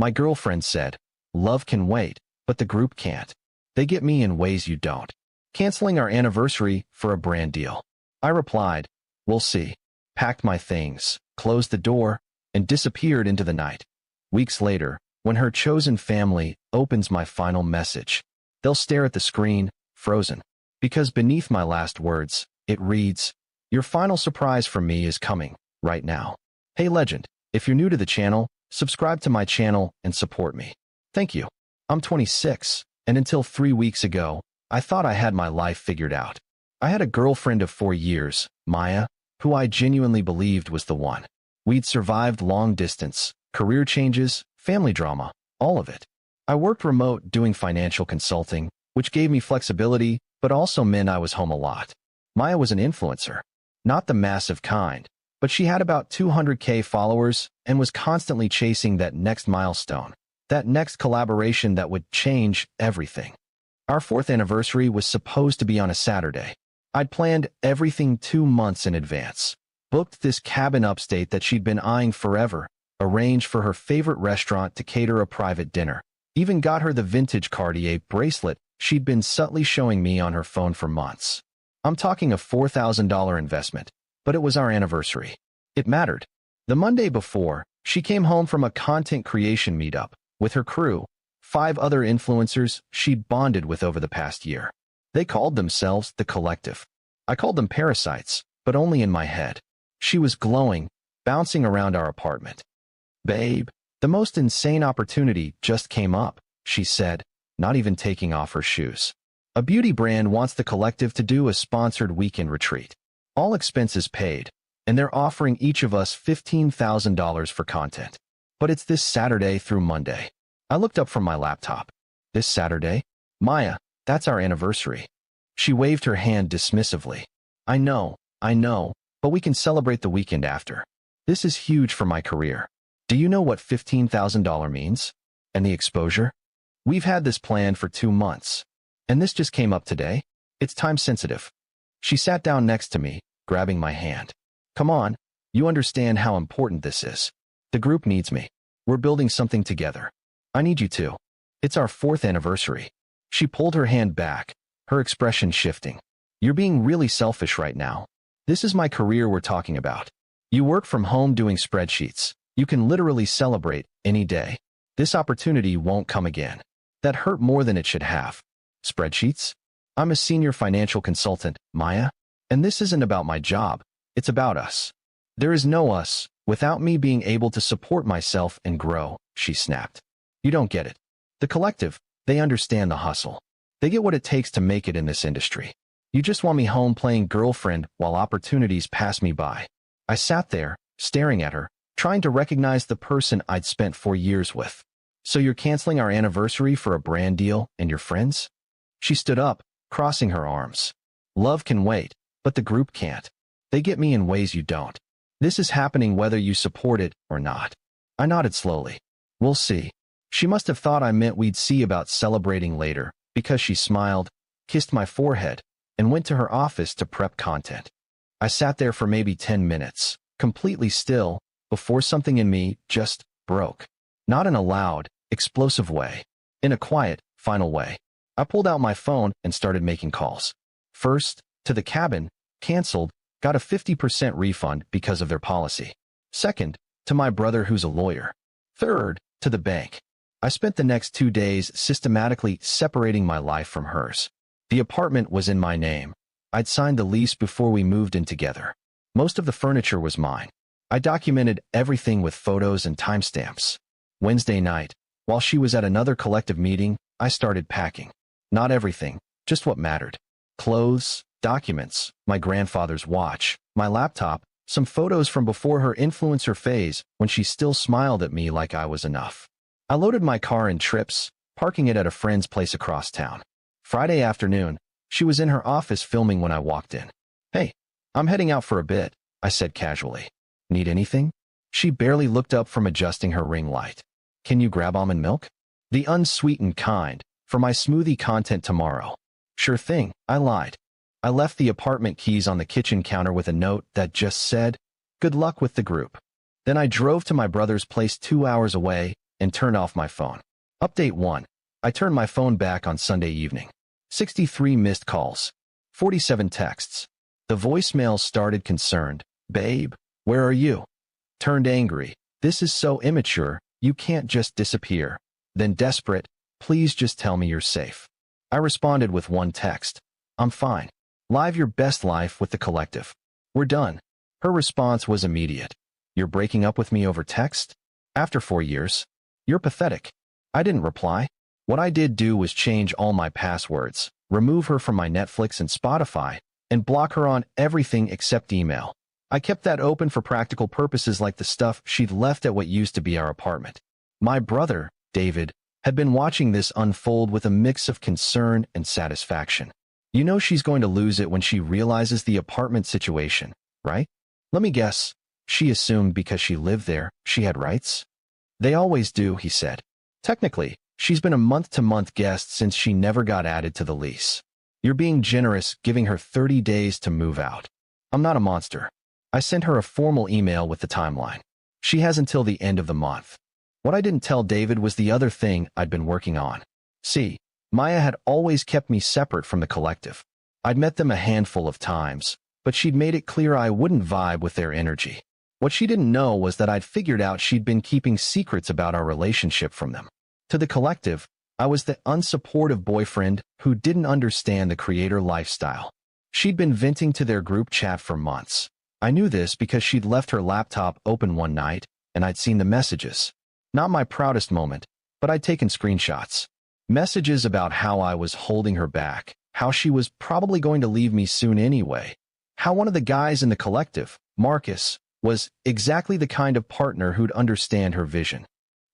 My girlfriend said, "Love can wait, but the group can't. They get me in ways you don't. Canceling our anniversary for a brand deal." I replied, "We'll see." Packed my things, closed the door, and disappeared into the night. Weeks later, when her chosen family opens my final message, they'll stare at the screen, frozen. Because beneath my last words, it reads, "Your final surprise from me is coming, right now." Hey legend, if you're new to the channel, subscribe to my channel and support me. Thank you. I'm 26, and until 3 weeks ago, I thought I had my life figured out. I had a girlfriend of 4 years, Maya, who I genuinely believed was the one. We'd survived long distance, career changes, family drama, all of it. I worked remote doing financial consulting, which gave me flexibility, but also meant I was home a lot. Maya was an influencer. Not the massive kind, but she had about 200K followers and was constantly chasing that next milestone, that next collaboration that would change everything. Our 4th anniversary was supposed to be on a Saturday. I'd planned everything 2 months in advance, booked this cabin upstate that she'd been eyeing forever, arranged for her favorite restaurant to cater a private dinner, even got her the vintage Cartier bracelet she'd been subtly showing me on her phone for months. I'm talking a $4,000 investment, but it was our anniversary. It mattered. The Monday before, she came home from a content creation meetup with her crew, 5 other influencers she'd bonded with over the past year. They called themselves The Collective. I called them parasites, but only in my head. She was glowing, bouncing around our apartment. "Babe, the most insane opportunity just came up," she said, not even taking off her shoes. "A beauty brand wants The Collective to do a sponsored weekend retreat. All expenses paid, and they're offering each of us $15,000 for content. But it's this Saturday through Monday." I looked up from my laptop. "This Saturday? Maya, that's our anniversary." She waved her hand dismissively. I know, but we can celebrate the weekend after. This is huge for my career. Do you know what $15,000 means? And the exposure? We've had this plan for 2 months. And this just came up today? It's time sensitive." She sat down next to me, grabbing my hand. "Come on, you understand how important this is. The group needs me. We're building something together. I need you too. It's our 4th anniversary." She pulled her hand back, her expression shifting. "You're being really selfish right now. This is my career we're talking about. You work from home doing spreadsheets. You can literally celebrate any day. This opportunity won't come again." That hurt more than it should have. Spreadsheets? I'm a senior financial consultant, Maya, and this isn't about my job. It's about us. There is no us without me being able to support myself and grow, she snapped. "You don't get it. The Collective, they understand the hustle. They get what it takes to make it in this industry. You just want me home playing girlfriend while opportunities pass me by." I sat there, staring at her, trying to recognize the person I'd spent 4 years with. "So you're canceling our anniversary for a brand deal and your friends?" She stood up, crossing her arms. "Love can wait, but the group can't. They get me in ways you don't. This is happening whether you support it or not." I nodded slowly. "We'll see." She must have thought I meant we'd see about celebrating later, because she smiled, kissed my forehead, and went to her office to prep content. I sat there for maybe 10 minutes, completely still, before something in me just broke. Not in a loud, explosive way. In a quiet, final way. I pulled out my phone and started making calls. First, to the cabin, canceled, got a 50% refund because of their policy. Second, to my brother who's a lawyer. Third, to the bank. I spent the next 2 days systematically separating my life from hers. The apartment was in my name. I'd signed the lease before we moved in together. Most of the furniture was mine. I documented everything with photos and timestamps. Wednesday night, while she was at another collective meeting, I started packing. Not everything, just what mattered. Clothes, documents, my grandfather's watch, my laptop, some photos from before her influencer phase when she still smiled at me like I was enough. I loaded my car in trips, parking it at a friend's place across town. Friday afternoon, she was in her office filming when I walked in. "Hey, I'm heading out for a bit," I said casually. "Need anything?" She barely looked up from adjusting her ring light. "Can you grab almond milk? The unsweetened kind, for my smoothie content tomorrow." "Sure thing," I lied. I left the apartment keys on the kitchen counter with a note that just said, "Good luck with the group." Then I drove to my brother's place 2 hours away, and turned off my phone. Update 1. I turned my phone back on Sunday evening. 63 missed calls. 47 texts. The voicemail started concerned. Babe, where are you? Turned angry. This is so immature, you can't just disappear. Then desperate, please just tell me you're safe. I responded with one text. I'm fine. Live your best life with the collective. We're done. Her response was immediate. You're breaking up with me over text? After 4 years? You're pathetic. I didn't reply. What I did do was change all my passwords, remove her from my Netflix and Spotify, and block her on everything except email. I kept that open for practical purposes like the stuff she'd left at what used to be our apartment. My brother, David, had been watching this unfold with a mix of concern and satisfaction. You know she's going to lose it when she realizes the apartment situation, right? Let me guess. She assumed because she lived there, she had rights? They always do, he said. Technically, she's been a month-to-month guest since she never got added to the lease. You're being generous, giving her 30 days to move out. I'm not a monster. I sent her a formal email with the timeline. She has until the end of the month. What I didn't tell David was the other thing I'd been working on. See, Maya had always kept me separate from the collective. I'd met them a handful of times, but she'd made it clear I wouldn't vibe with their energy. What she didn't know was that I'd figured out she'd been keeping secrets about our relationship from them. To the collective, I was the unsupportive boyfriend who didn't understand the creator lifestyle. She'd been venting to their group chat for months. I knew this because she'd left her laptop open one night, and I'd seen the messages. Not my proudest moment, but I'd taken screenshots. Messages about how I was holding her back, how she was probably going to leave me soon anyway, how one of the guys in the collective, Marcus, was exactly the kind of partner who'd understand her vision.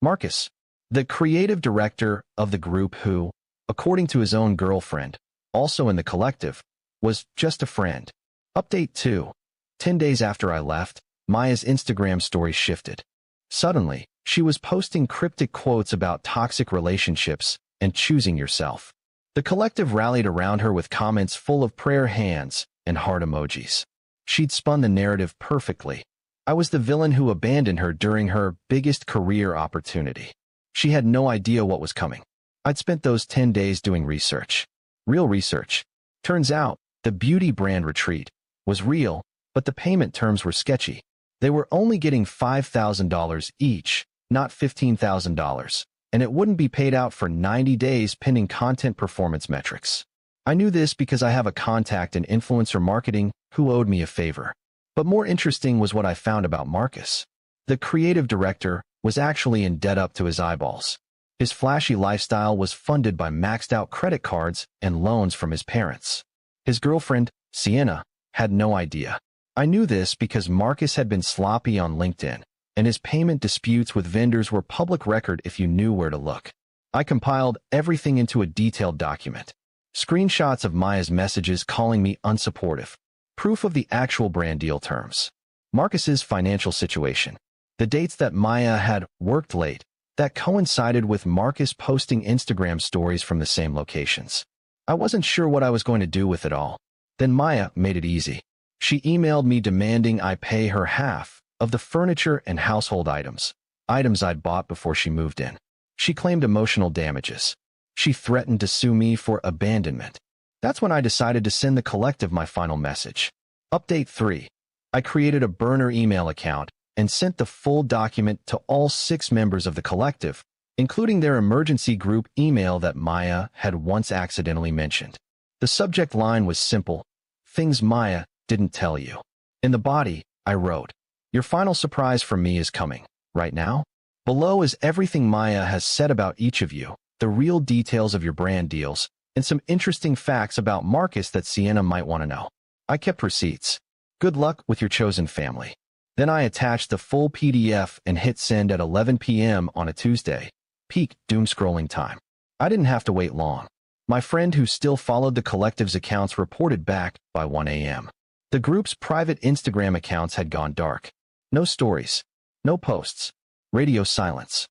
Marcus, the creative director of the group who, according to his own girlfriend, also in the collective, was just a friend. Update 2. 10 days after I left, Maya's Instagram story shifted. Suddenly, she was posting cryptic quotes about toxic relationships and choosing yourself. The collective rallied around her with comments full of prayer hands and heart emojis. She'd spun the narrative perfectly. I was the villain who abandoned her during her biggest career opportunity. She had no idea what was coming. I'd spent those 10 days doing research. Real research. Turns out, the beauty brand Retreat was real, but the payment terms were sketchy. They were only getting $5,000 each, not $15,000, and it wouldn't be paid out for 90 days pending content performance metrics. I knew this because I have a contact in influencer marketing who owed me a favor. But more interesting was what I found about Marcus. The creative director was actually in debt up to his eyeballs. His flashy lifestyle was funded by maxed-out credit cards and loans from his parents. His girlfriend, Sienna, had no idea. I knew this because Marcus had been sloppy on LinkedIn, and his payment disputes with vendors were public record if you knew where to look. I compiled everything into a detailed document. Screenshots of Maya's messages calling me unsupportive. Proof of the actual brand deal terms. Marcus's financial situation. The dates that Maya had worked late, that coincided with Marcus posting Instagram stories from the same locations. I wasn't sure what I was going to do with it all. Then Maya made it easy. She emailed me demanding I pay her half of the furniture and household items I'd bought before she moved in. She claimed emotional damages. She threatened to sue me for abandonment. That's when I decided to send the collective my final message. Update 3. I created a burner email account and sent the full document to all 6 members of the collective, including their emergency group email that Maya had once accidentally mentioned. The subject line was simple: things Maya didn't tell you. In the body, I wrote, "Your final surprise from me is coming. Right now?" Below is everything Maya has said about each of you, the real details of your brand deals, and some interesting facts about Marcus that Sienna might want to know. I kept receipts. Good luck with your chosen family. Then I attached the full PDF and hit send at 11 p.m. on a Tuesday, peak doom scrolling time. I didn't have to wait long. My friend who still followed the collective's accounts reported back by 1 a.m. The group's private Instagram accounts had gone dark. No stories. No posts. Radio silence.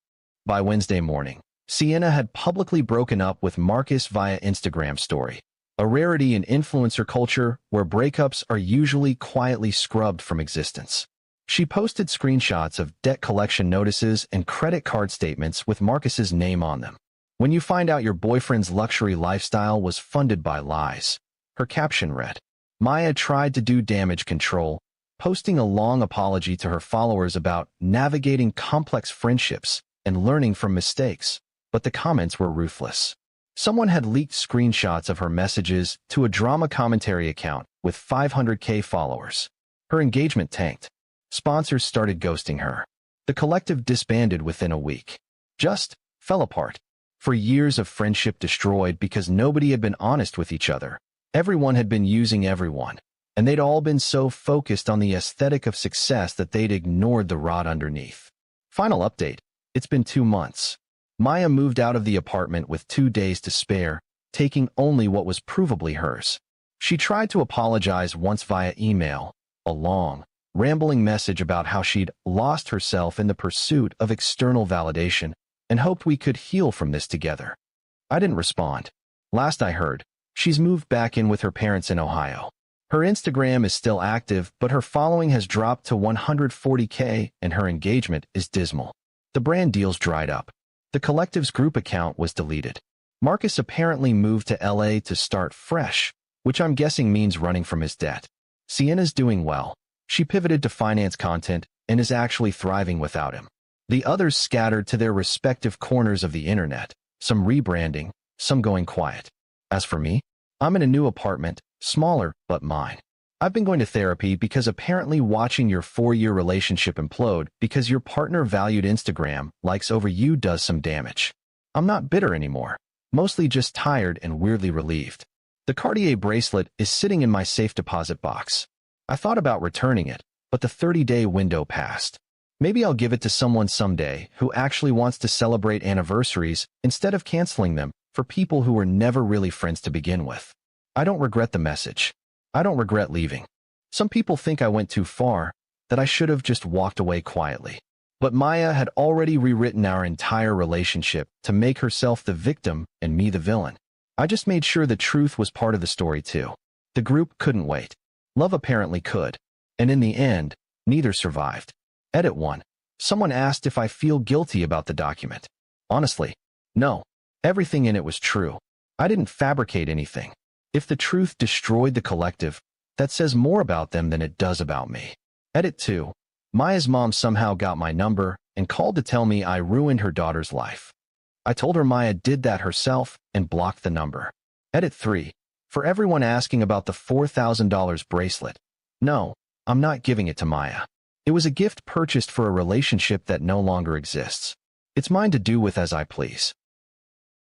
By Wednesday morning, Sienna had publicly broken up with Marcus via Instagram story, a rarity in influencer culture where breakups are usually quietly scrubbed from existence. She posted screenshots of debt collection notices and credit card statements with Marcus's name on them. When you find out your boyfriend's luxury lifestyle was funded by lies. Her caption read, Maya tried to do damage control, posting a long apology to her followers about navigating complex friendships and learning from mistakes, but the comments were ruthless. Someone had leaked screenshots of her messages to a drama commentary account with 500K followers. Her engagement tanked. Sponsors started ghosting her. The collective disbanded within a week. Just fell apart. For years of friendship destroyed because nobody had been honest with each other. Everyone had been using everyone, and they'd all been so focused on the aesthetic of success that they'd ignored the rot underneath. Final update. It's been 2 months. Maya moved out of the apartment with 2 days to spare, taking only what was provably hers. She tried to apologize once via email, a long, rambling message about how she'd lost herself in the pursuit of external validation and hoped we could heal from this together. I didn't respond. Last I heard, she's moved back in with her parents in Ohio. Her Instagram is still active, but her following has dropped to 140K and her engagement is dismal. The brand deals dried up. The collective's group account was deleted. Marcus apparently moved to LA to start fresh, which I'm guessing means running from his debt. Sienna's doing well. She pivoted to finance content and is actually thriving without him. The others scattered to their respective corners of the internet, some rebranding, some going quiet. As for me, I'm in a new apartment, smaller, but mine. I've been going to therapy because apparently watching your 4-year relationship implode because your partner valued Instagram likes over you does some damage. I'm not bitter anymore, mostly just tired and weirdly relieved. The Cartier bracelet is sitting in my safe deposit box. I thought about returning it, but the 30-day window passed. Maybe I'll give it to someone someday who actually wants to celebrate anniversaries instead of canceling them for people who were never really friends to begin with. I don't regret the message. I don't regret leaving. Some people think I went too far, that I should have just walked away quietly. But Maya had already rewritten our entire relationship to make herself the victim and me the villain. I just made sure the truth was part of the story too. The group couldn't wait. Love apparently could. And in the end, neither survived. Edit 1. Someone asked if I feel guilty about the document. Honestly, no. Everything in it was true. I didn't fabricate anything. If the truth destroyed the collective, that says more about them than it does about me. Edit 2. Maya's mom somehow got my number and called to tell me I ruined her daughter's life. I told her Maya did that herself and blocked the number. Edit 3. For everyone asking about the $4,000 bracelet, no, I'm not giving it to Maya. It was a gift purchased for a relationship that no longer exists. It's mine to do with as I please.